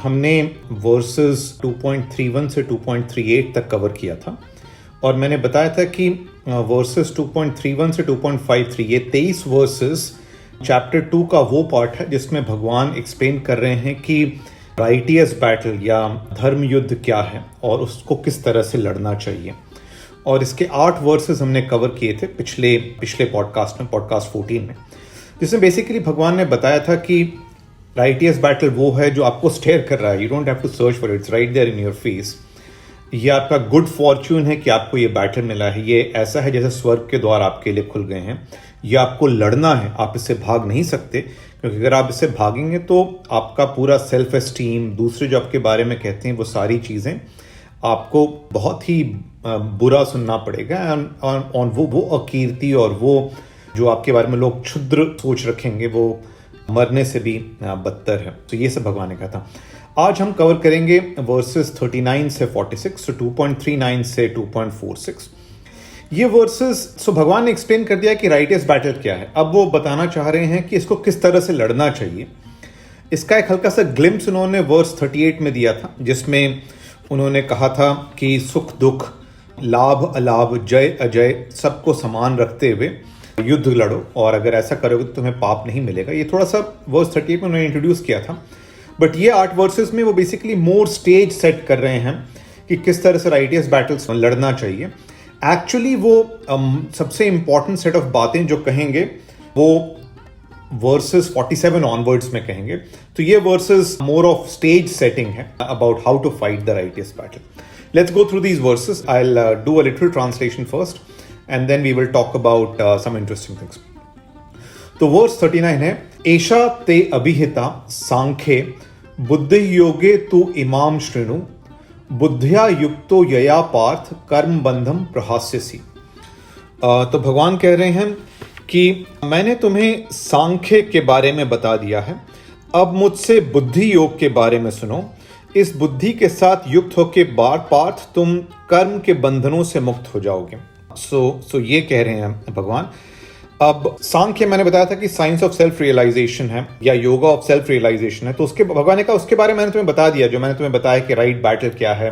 हमने वर्सेस 2.31 से 2.38 तक कवर किया था और मैंने बताया था कि वर्सेस 2.31 से 2.53 ये 23 वर्सेस चैप्टर 2 का वो पार्ट है जिसमें भगवान एक्सप्लेन कर रहे हैं कि राइटियस बैटल या धर्म युद्ध क्या है और उसको किस तरह से लड़ना चाहिए। और इसके 8 वर्सेस हमने कवर किए थे पिछले पॉडकास्ट में, पॉडकास्ट 14 में, जिसमें बेसिकली भगवान ने बताया था कि राइटियस बैटल वो है जो आपको स्टेयर कर रहा है, you don't have to search for it's right there in your face. ये आपका गुड फॉर्च्यून है कि आपको ये बैटल मिला है, ये ऐसा है जैसे स्वर्ग के द्वार आपके लिए खुल गए हैं। ये आपको लड़ना है, आप इससे भाग नहीं सकते, क्योंकि अगर आप इससे भागेंगे तो आपका पूरा सेल्फ एस्टीम, दूसरे जो आपके बारे में कहते हैं वो सारी चीज़ें आपको बहुत ही बुरा सुनना पड़ेगा। और वो अकीर्ति और वो जो आपके बारे में लोग क्षुद्र सोच रखेंगे वो मरने से भी बदतर है। तो ये सब भगवान ने कहा था। आज हम कवर करेंगे वर्सेस 39 से 46, तो 2.39 से 2.46 ये वर्सेस। सो भगवान ने एक्सप्लेन कर दिया कि राइटियस बैटल क्या है। अब वो बताना चाह रहे हैं कि इसको किस तरह से लड़ना चाहिए। इसका एक हल्का सा ग्लिम्स उन्होंने वर्स 38 में दिया था, जिसमें उन्होंने कहा था कि सुख दुख, लाभ अलाभ, जय अजय सबको समान रखते हुए युद्ध लड़ो, और अगर ऐसा करोगे तो तुम्हें पाप नहीं मिलेगा। ये थोड़ा सा वर्स 38 में उन्होंने इंट्रोड्यूस किया था, बट ये 8 वर्सेस में वो बेसिकली मोर स्टेज सेट कर रहे हैं कि किस तरह से राइटियस बैटल्स लड़ना चाहिए। एक्चुअली वो सबसे इंपॉर्टेंट सेट ऑफ बातें जो कहेंगे वो वर्सेस 47 ऑनवर्ड्स में कहेंगे। तो ये verses more of stage setting है about how to fight the righteous battle. Let's go through these verses. I will do a little translation first and then we will talk about some interesting things. तो verse 39 है, एषा ते अभिहिता सांख्ये बुद्धि योगे तु इमाम शृणु बुद्धिया युक्तो यया पार्थ कर्म बंधम प्रहास्यसि। तो भगवान कह रहे हैं कि मैंने तुम्हें सांख्य के बारे में बता दिया है, अब मुझसे बुद्धि योग के बारे में सुनो। इस बुद्धि के साथ युक्त होके पार्थ तुम कर्म के बंधनों से मुक्त हो जाओगे। सो ये कह रहे हैं भगवान। अब सांख्य मैंने बताया था कि साइंस ऑफ सेल्फ रियलाइजेशन है या योगा ऑफ सेल्फ रियलाइजेशन है। तो उसके भगवान ने कहा उसके बारे में मैंने तुम्हें बता दिया, जो मैंने तुम्हें बताया कि राइट बैटल क्या है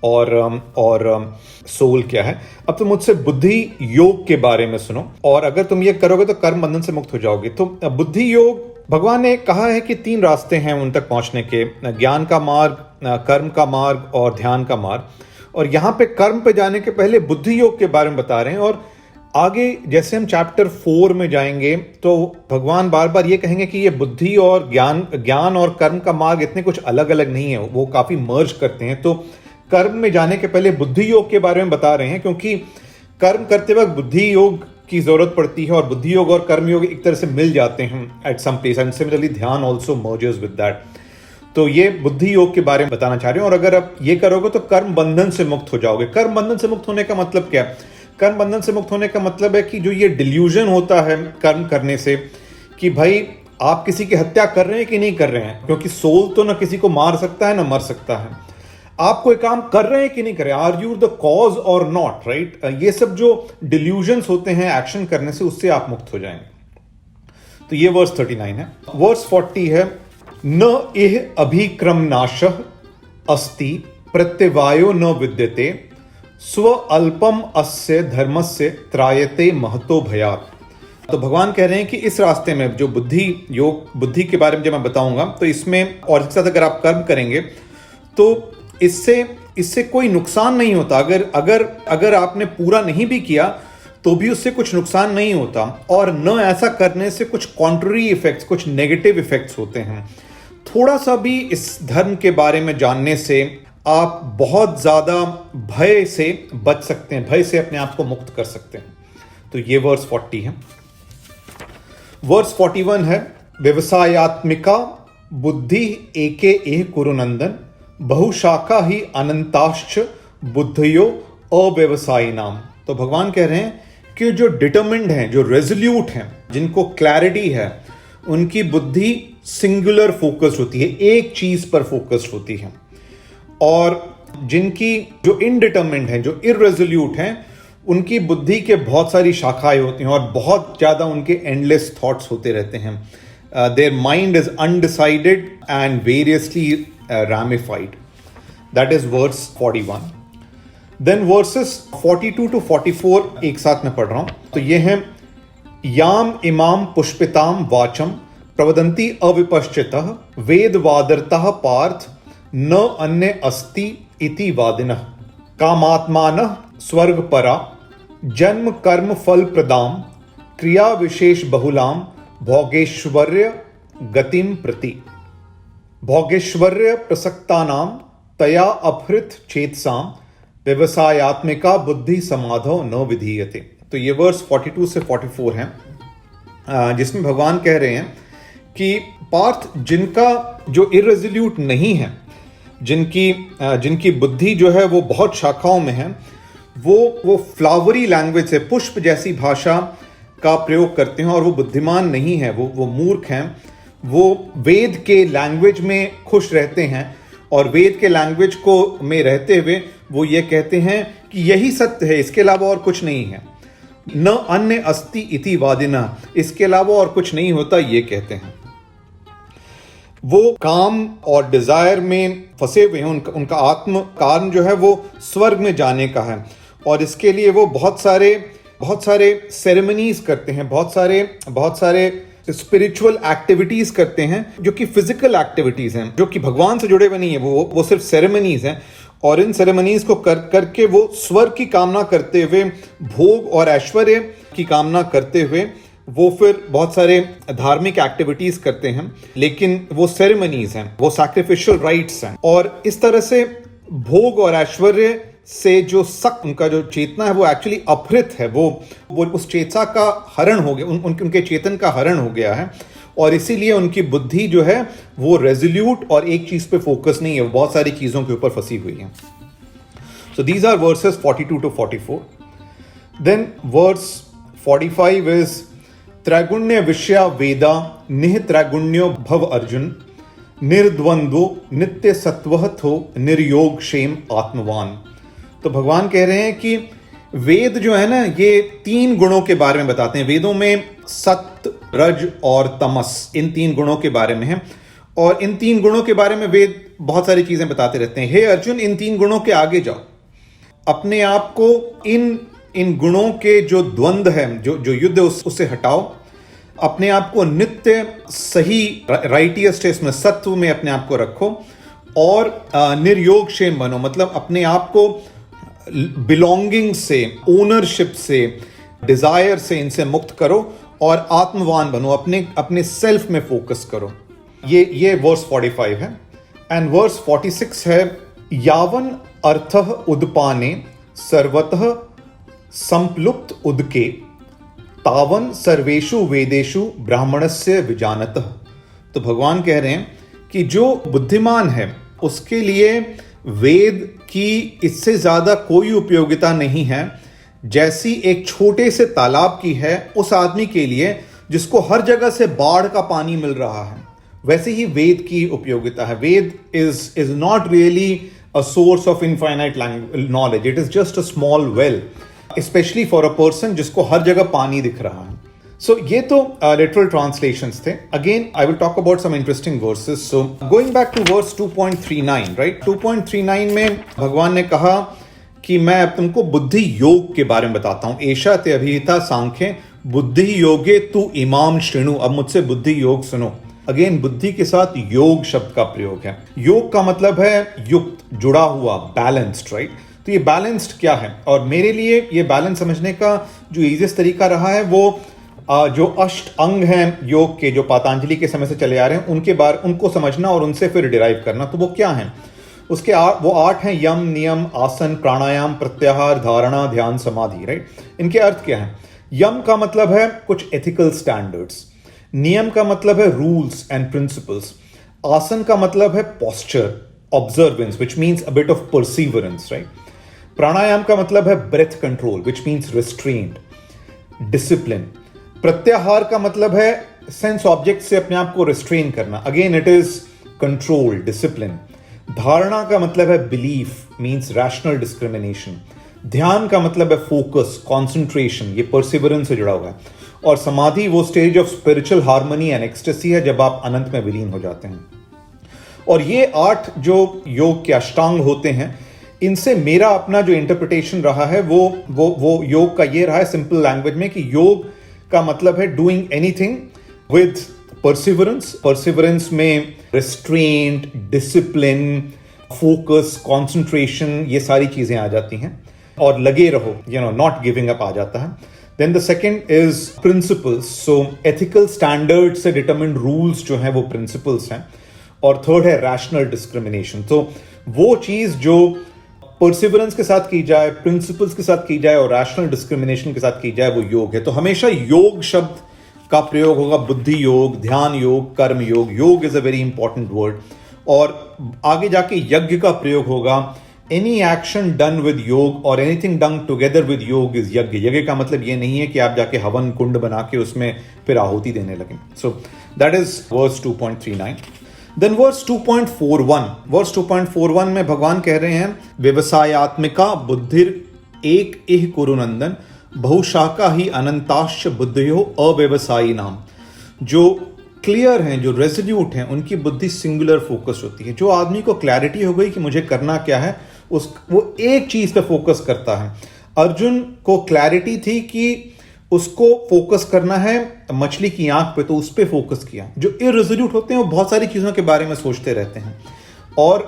और सोल क्या है। अब तुम मुझसे बुद्धि योग के बारे में सुनो, और अगर तुम ये करोगे तो कर्म बंधन से मुक्त हो जाओगे। तो बुद्धि योग भगवान ने कहा है कि 3 रास्ते हैं उन तक पहुंचने के, ज्ञान का मार्ग, कर्म का मार्ग और ध्यान का मार्ग। और यहाँ पे कर्म पे जाने के पहले बुद्धि योग के बारे में बता रहे हैं। और आगे जैसे हम चैप्टर 4 में जाएंगे तो भगवान बार बार ये कहेंगे कि ये बुद्धि और ज्ञान और कर्म का मार्ग इतने कुछ अलग अलग नहीं है, वो काफी मर्ज करते हैं। तो कर्म में जाने के पहले बुद्धि योग के बारे में बता रहे हैं, क्योंकि कर्म करते वक्त बुद्धि योग की जरूरत पड़ती है और बुद्धि योग और कर्म योग एक तरह से मिल जाते हैं at some place, and similarly ध्यान ऑल्सो मर्जेस विद दैट। तो ये बुद्धि योग के बारे में बताना चाह रहे हैं। और अगर आप ये करोगे तो कर्म बंधन से मुक्त हो जाओगे। कर्म बंधन से मुक्त होने का मतलब क्या है? कर्म बंधन से मुक्त होने का मतलब है कि जो ये डिल्यूजन होता है कर्म करने से कि भाई आप किसी की हत्या कर रहे हैं कि नहीं कर रहे हैं, क्योंकि सोल तो ना किसी को मार सकता है ना मर सकता है। आप कोई काम कर रहे हैं कि नहीं कर रहे हैं, आर यू द कॉज और नॉट, राइट? ये सब जो डिल्यूजन्स होते हैं एक्शन करने से, उससे आप मुक्त हो जाएंगे। तो ये वर्स 39 है। वर्स 40 है, न इह अभिक्रम नाशः अस्ति प्रत्यवायो न विद्यते स्व अल्पम अस्य धर्मस्य त्रायते महतो भयात्। तो भगवान कह रहे हैं कि इस रास्ते में जो बुद्धि के बारे में जब मैं बताऊंगा तो इसमें, और इसके साथ अगर आप कर्म करेंगे तो इससे कोई नुकसान नहीं होता। अगर आपने पूरा नहीं भी किया तो भी उससे कुछ नुकसान नहीं होता, और न ऐसा करने से कुछ कॉन्ट्ररी इफेक्ट्स, कुछ नेगेटिव इफेक्ट्स होते हैं। थोड़ा सा भी इस धर्म के बारे में जानने से आप बहुत ज्यादा भय से बच सकते हैं, भय से अपने आप को मुक्त कर सकते हैं। तो ये वर्स 40 है। वर्स 41 है, व्यवसायत्मिका बुद्धि एके एह कुरुनंदन बहुशाखा ही अनंताश्च बुद्धियो अव्यवसायी नाम। तो भगवान कह रहे हैं कि जो डिटरमिन्ड हैं, जो रेजोल्यूट हैं, जिनको क्लैरिटी है, उनकी बुद्धि सिंगुलर फोकस्ड होती है, एक चीज पर फोकस्ड होती है। और जिनकी जो इनडिटरमिन्ड हैं, जो इररेजोल्यूट हैं, उनकी बुद्धि के बहुत सारी शाखाएं होती हैं और बहुत ज्यादा उनके एंडलेस थॉट्स होते रहते हैं। Their mind is undecided and variously ramified. That is verse 41. Then verses 42 to 44 एक साथ में पढ़ रहा हूं. तो ये है याम इमाम पुष्पिताम वाचम प्रवदंती अविपश्चितः वेदवादरतः पार्थ न अन्य अस्ति इति वादिनः कामात्मानः स्वर्गपरा जन्म कर्म फल प्रदाम क्रिया विशेष बहुलाम भोगेश्वर्य गतिम प्रति भोगेश्वर्य प्रसक्तानाम तया अपहृत चेतसाम व्यवसायात्मिका बुद्धि समाधो न विधीयते. तो ये वर्स 42 से 44 हैं, जिसमें भगवान कह रहे हैं कि पार्थ जिनका जो इरेजोल्यूट नहीं है, जिनकी बुद्धि जो है वो बहुत शाखाओं में है, वो फ्लावरी लैंग्वेज से पुष्प जैसी भाषा का प्रयोग करते हैं और वो बुद्धिमान नहीं है, वो मूर्ख हैं. वो वेद के लैंग्वेज में खुश रहते हैं और वेद के लैंग्वेज को में रहते हुए वो ये कहते हैं कि यही सत्य है, इसके अलावा और कुछ नहीं है. न अन्य अस्ति इति वादिना, इसके अलावा और कुछ नहीं होता, ये कहते हैं. वो काम और डिजायर में फंसे हुए हैं. उनका आत्म कारण जो है वो स्वर्ग में जाने का है और इसके लिए वो बहुत सारे सेरेमनीज करते हैं, बहुत सारे स्पिरिचुअल एक्टिविटीज करते हैं जो कि फिजिकल एक्टिविटीज हैं, जो कि भगवान से जुड़े हुए नहीं है. वो सिर्फ सेरेमनीज हैं और इन सेरेमनीज को करके वो स्वर्ग की कामना करते हुए, भोग और ऐश्वर्य की कामना करते हुए वो फिर बहुत सारे धार्मिक एक्टिविटीज करते हैं, लेकिन वो सेरेमनीज हैं, वो सैक्रिफिशियल राइट्स हैं. और इस तरह से भोग और ऐश्वर्य से जो उनका जो चेतना है वो एक्चुअली अपहृत है. वो उस चेतना का हरण हो गया, उनके चेतन का हरण हो गया है और इसीलिए उनकी बुद्धि जो है वो रेजोल्यूट और एक चीज पे फोकस नहीं है, वो बहुत सारी चीजों के ऊपर फंसी हुई है. So these are verses 42 to 44. Then verse 45 is त्रैगुण्य विषया वेदा निह त्रैगुण्यो भव अर्जुन निर्द्वंद्वो नित्य सत्वहथो निर्योग क्षेम आत्मवान. तो भगवान कह रहे हैं कि वेद जो है ना, ये 3 गुणों के बारे में बताते हैं. वेदों में सत्य, रज और तमस, इन 3 गुणों के बारे में है और इन 3 गुणों के बारे में वेद बहुत सारी चीजें बताते रहते हैं. हे अर्जुन, इन 3 गुणों के आगे जाओ, अपने आप को इन गुणों के जो द्वंद्व है, जो युद्ध है उससे हटाओ, अपने आप को नित्य सही राइटियस स्टेट में, सत्व में अपने आप को रखो और निर्योग क्षेम बनो, मतलब अपने आप को बिलोंगिंग से, ओनरशिप से, डिजायर से, इनसे मुक्त करो और आत्मवान बनो, अपने सेल्फ में फोकस करो. ये वर्स 45 है. एंड वर्स 46 है यावन अर्थः उदपाने सर्वतः संप्लुप्त उदके तावन सर्वेषु वेदेषु ब्राह्मणस्य विजानतः. तो भगवान कह रहे हैं कि जो बुद्धिमान है उसके लिए वेद की इससे ज्यादा कोई उपयोगिता नहीं है जैसी एक छोटे से तालाब की है उस आदमी के लिए जिसको हर जगह से बाढ़ का पानी मिल रहा है. वैसे ही वेद की उपयोगिता है. Veda is not really a source of infinite knowledge, it is just a small well, especially for a person जिसको हर जगह पानी दिख रहा है. So, ये तो लिटरल ट्रांसलेशंस थे. Again I will talk about some interesting verses. So going back to verse 2.39, right. 2.39 में भगवान ने कहा कि मैं अब तुमको बुद्धि योग के बारे में बताता हूं. एषा ते अभिहिता सांख्ये बुद्धि योगे तु इमाम श्रृणु. अब मुझसे बुद्धि योग सुनो. अगेन बुद्धि के साथ योग शब्द का प्रयोग है. योग का मतलब है युक्त, जुड़ा हुआ, बैलेंस्ड, राइट. तो ये बैलेंस्ड क्या है, और मेरे लिए ये बैलेंस समझने का जो इजीएस्ट तरीका रहा है वो जो अष्ट अंग हैं योग के, जो पतंजलि के समय से चले आ रहे हैं, उनको समझना और उनसे फिर डिराइव करना. तो वो क्या हैं? उसके वो 8 हैं: यम, नियम, आसन, प्राणायाम, प्रत्याहार, धारणा, ध्यान, समाधि, राइट. इनके अर्थ क्या हैं? यम का मतलब है कुछ एथिकल स्टैंडर्ड्स. नियम का मतलब है रूल्स एंड प्रिंसिपल्स. आसन का मतलब है posture, observance, which means a bit of perseverance, right. प्राणायाम का मतलब है breath control, which means restraint, discipline. प्रत्याहार का मतलब है सेंस ऑब्जेक्ट से अपने आप को रिस्ट्रेन करना, again it is control, discipline. धारणा का मतलब है बिलीफ, मीन्स रैशनल डिस्क्रिमिनेशन. ध्यान का मतलब है फोकस, कॉन्सेंट्रेशन, ये परसिवरेंस से जुड़ा हुआ है. और समाधि वो stage of spiritual harmony and ecstasy है जब आप अनंत में विलीन हो जाते हैं. और ये 8 जो योग के अष्टांग होते हैं, इनसे मेरा अपना जो इंटरप्रिटेशन रहा है वो योग का ये रहा है सिंपल लैंग्वेज में कि योग का मतलब है डूइंग एनीथिंग विद परसिवरेंस में रिस्ट्रेंट, डिसिप्लिन, फोकस, कंसंट्रेशन, ये सारी चीजें आ जाती हैं, और लगे रहो, नॉट गिविंग अप आ जाता है. Then the second is principles. So ethical standard से डिटरमिन्ड रूल्स जो हैं वो प्रिंसिपल्स हैं. और थर्ड है रैशनल डिस्क्रिमिनेशन. तो वो चीज जो परसिवरेंस के साथ की जाए, प्रिंसिपल्स के साथ की जाए और रैशनल डिस्क्रिमिनेशन के साथ की जाए, वो योग है. तो हमेशा योग शब्द का प्रयोग होगा बुद्धि योग, ध्यान योग, कर्म योग. योग is a very important word. और आगे जाके यज्ञ का प्रयोग होगा. एनी एक्शन डन विद योग और एनीथिंग डन टुगेदर विद योग इज यज्ञ. यज्ञ का मतलब ये नहीं है कि आप जाके हवन कुंड बना के उसमें फिर आहुति देने लगे. So that is verse 2.39. Then verse 2.41. Verse 2.41 में भगवान कह रहे हैं व्यवसायत्मिका बुद्धिर एक इह कुरुनंदन बहुशाखा ही अनंताश्च बुद्धियो अव्यवसायी नाम. जो क्लियर हैं, जो रेजोल्यूट हैं, उनकी बुद्धि सिंगुलर फोकस होती है. जो आदमी को क्लैरिटी हो गई कि मुझे करना क्या है, वो एक चीज पे फोकस करता है. अर्जुन को क्लैरिटी थी कि उसको फोकस करना है मछली की आंख पे, तो उस पे फोकस किया. जो इरेजोल्यूट होते हैं वो बहुत सारी चीजों के बारे में सोचते रहते हैं. और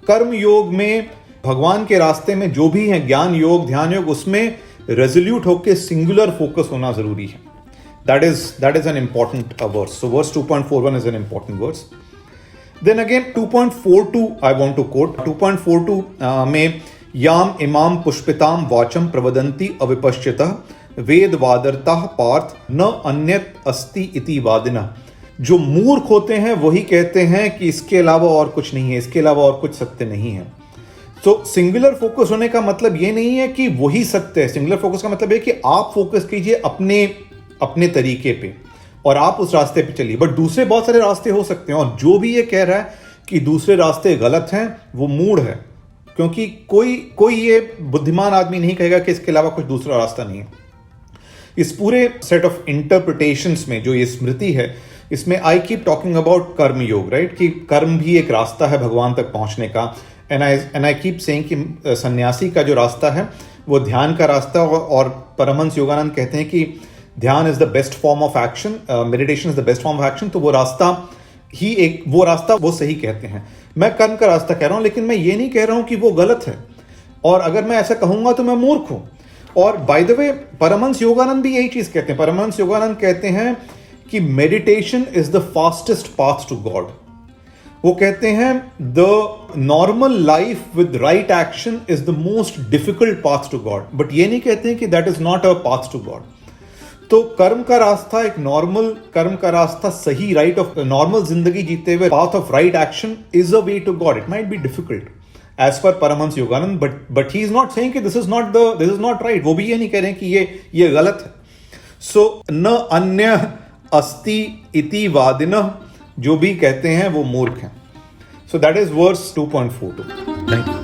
कर्म योग में, भगवान के रास्ते में जो भी है, ज्ञान योग, ध्यान योग, उसमें रेजोल्यूट होकर सिंगुलर फोकस होना जरूरी है. That is an important verse. So verse 2.41 is an important verse. Then again 2.42 I want to quote. 2.42 में याम इमाम पुष्पिताम वाचम प्रवदंती अविपश्चितः वेद वादरताः पार्थ न अन्यत अस्ति इति वादिनः. जो मूर्ख होते हैं वही कहते हैं कि इसके अलावा और कुछ नहीं है, इसके अलावा और कुछ सत्य नहीं है. तो सिंगुलर फोकस होने का मतलब ये नहीं है कि वही सत्य है. सिंगुलर फोकस का मतलब है कि आप फोकस कीजिए अपने तरीके पे और आप उस रास्ते पे चलिए. बट दूसरे बहुत सारे रास्ते हो सकते हैं, और जो भी ये कह रहा है कि दूसरे रास्ते गलत हैं वो मूढ़ है. क्योंकि कोई ये बुद्धिमान आदमी नहीं कहेगा कि इसके अलावा कुछ दूसरा रास्ता नहीं है. इस पूरे सेट ऑफ इंटरप्रिटेशंस में जो ये स्मृति है, इसमें आई कीप टॉकिंग अबाउट कर्म योग, राइट, कि कर्म भी एक रास्ता है भगवान तक पहुंचने का. एंड आई कीप सेइंग कि सन्यासी का जो रास्ता है वो ध्यान का रास्ता, और परमहंस योगानंद कहते हैं कि ध्यान is the best form of action, meditation is the best form of action. तो वो रास्ता वो सही कहते हैं. मैं कर्म का रास्ता कह रहा हूं, लेकिन मैं ये नहीं कह रहा हूं कि वो गलत है, और अगर मैं ऐसा कहूंगा तो मैं मूर्ख हूं. और by the way Paramahansa Yogananda भी यही चीज कहते हैं. परमहंस योगानंद कहते हैं कि meditation is the fastest path to God. वो कहते हैं the normal life with right action is the most difficult path to God. But ये नहीं कहते हैं कि that is not a path to God. तो कर्म का रास्ता, एक नॉर्मल कर्म का रास्ता, सही राइट ऑफ नॉर्मल जिंदगी जीते हुए path of right action is a way to God. It might be difficult as per Paramahansa Yogananda, but he is not saying कि दिस इज नॉट राइट. वो भी ये नहीं कह रहे हैं कि ये गलत है. सो न अन्य अस्ति इति वादिनः, जो भी कहते हैं वो मूर्ख हैं. So that is verse 2.42. Thank you.